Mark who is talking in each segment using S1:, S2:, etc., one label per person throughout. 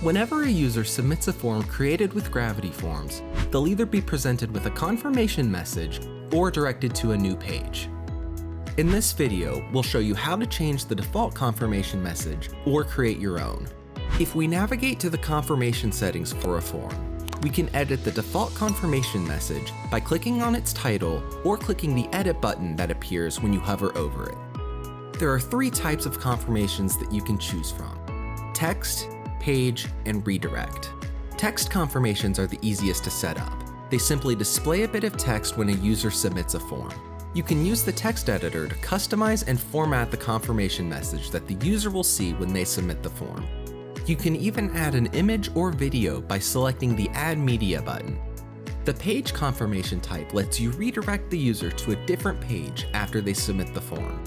S1: Whenever a user submits a form created with Gravity Forms, they'll either be presented with a confirmation message or directed to a new page. In this video, we'll show you how to change the default confirmation message or create your own. If we navigate to the confirmation settings for a form, we can edit the default confirmation message by clicking on its title or clicking the edit button that appears when you hover over it. There are 3 types of confirmations that you can choose from: text, page, and redirect. Text confirmations are the easiest to set up. They simply display a bit of text when a user submits a form. You can use the text editor to customize and format the confirmation message that the user will see when they submit the form. You can even add an image or video by selecting the Add Media button. The page confirmation type lets you redirect the user to a different page after they submit the form.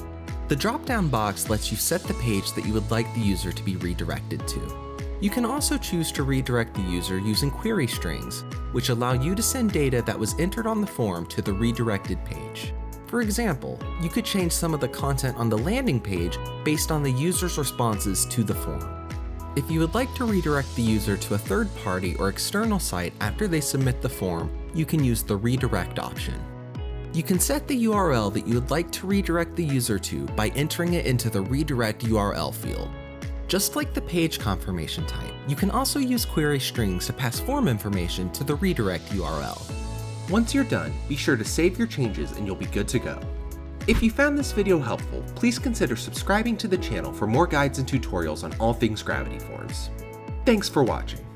S1: The drop-down box lets you set the page that you would like the user to be redirected to. You can also choose to redirect the user using query strings, which allow you to send data that was entered on the form to the redirected page. For example, you could change some of the content on the landing page based on the user's responses to the form. If you would like to redirect the user to a third-party or external site after they submit the form, you can use the redirect option. You can set the URL that you would like to redirect the user to by entering it into the redirect URL field. Just like the page confirmation type, you can also use query strings to pass form information to the redirect URL. Once you're done, be sure to save your changes and you'll be good to go. If you found this video helpful, please consider subscribing to the channel for more guides and tutorials on all things Gravity Forms. Thanks for watching.